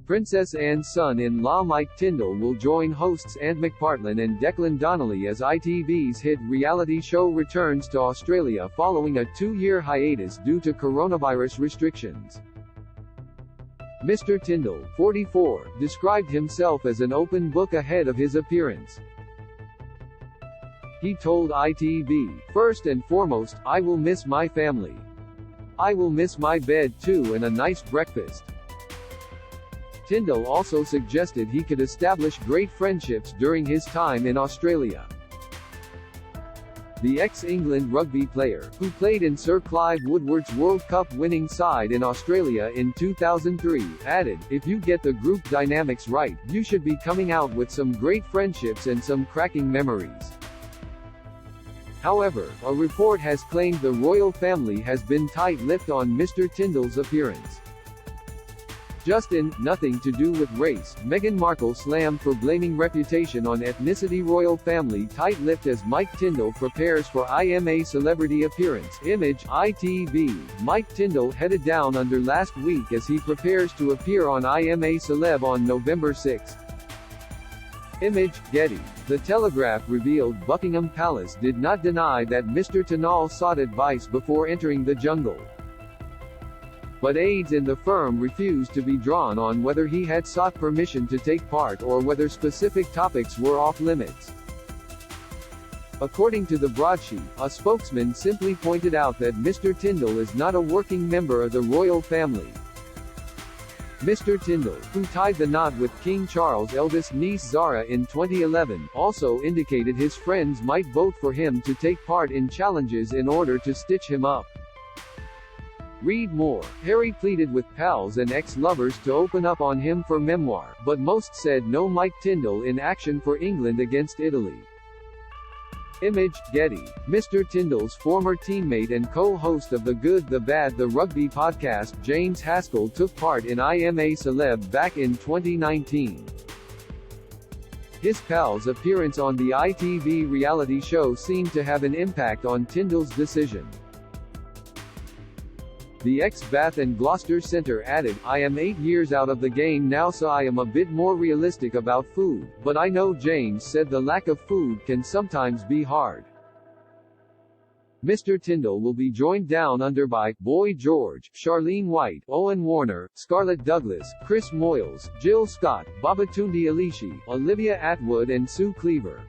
Princess Anne's son-in-law Mike Tindall will join hosts McPartlin and Declan Donnelly as ITV's hit reality show returns to Australia following a 2-year hiatus due to coronavirus restrictions. Mr. Tindall, 44, described himself as an open book ahead of his appearance. He told ITV, "First and foremost, I will miss my family. I will miss my bed too and a nice breakfast." Tindall also suggested he could establish great friendships during his time in Australia. The ex-England rugby player, who played in Sir Clive Woodward's World Cup winning side in Australia in 2003, added, "If you get the group dynamics right, you should be coming out with some great friendships and some cracking memories." However, a report has claimed the royal family has been tight-lipped on Mr. Tindall's appearance. Justin, nothing to do with race, Meghan Markle slammed for blaming reputation on ethnicity. Royal family tight-lipped as Mike Tindall prepares for IMA celebrity appearance. Image, ITV. Mike Tindall headed down under last week as he prepares to appear on IMA Celeb on November 6. Image, Getty. The Telegraph revealed Buckingham Palace did not deny that Mr. Tindall sought advice before entering the jungle. But aides in the firm refused to be drawn on whether he had sought permission to take part or whether specific topics were off-limits. According to the broadsheet, a spokesman simply pointed out that Mr. Tindall is not a working member of the royal family. Mr. Tindall, who tied the knot with King Charles' eldest niece Zara in 2011, also indicated his friends might vote for him to take part in challenges in order to stitch him up. Read more. Harry pleaded with pals and ex-lovers to open up on him for memoir, but most said no. Mike Tindall in action for England against Italy. Image, Getty. Mr. Tindall's former teammate and co-host of The Good, the Bad, the Rugby podcast, James Haskell, took part in IMA Celeb back in 2019. His pal's appearance on the ITV reality show seemed to have an impact on Tindall's decision. The ex-Bath and Gloucester centre added, "I am 8 years out of the game now, so I am a bit more realistic about food, but I know James said the lack of food can sometimes be hard." Mr. Tindall will be joined down under by Boy George, Charlene White, Owen Warner, Scarlett Douglas, Chris Moyles, Jill Scott, Babatunde Alishi, Olivia Atwood and Sue Cleaver.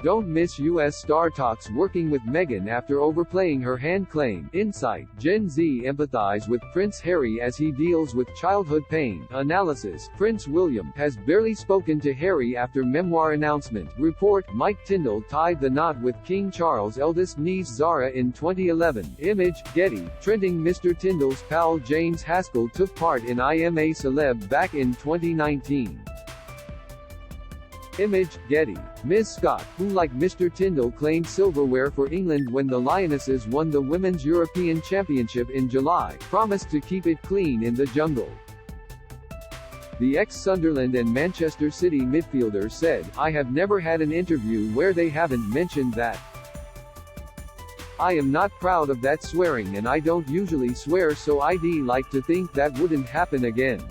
Don't miss U.S. star talks working with Meghan after overplaying her hand claim. Insight, Gen Z empathize with Prince Harry as he deals with childhood pain. Analysis, Prince William has barely spoken to Harry after memoir announcement. Report, Mike Tindall tied the knot with King Charles' eldest niece Zara in 2011. Image, Getty. Trending, Mr. Tindall's pal James Haskell took part in IMA Celeb back in 2019. Image, Getty. Ms. Scott, who like Mr. Tindall claimed silverware for England when the Lionesses won the Women's European Championship in July, promised to keep it clean in the jungle. The ex-Sunderland and Manchester City midfielder said, "I have never had an interview where they haven't mentioned that. I am not proud of that swearing and I don't usually swear, so I'd like to think that wouldn't happen again."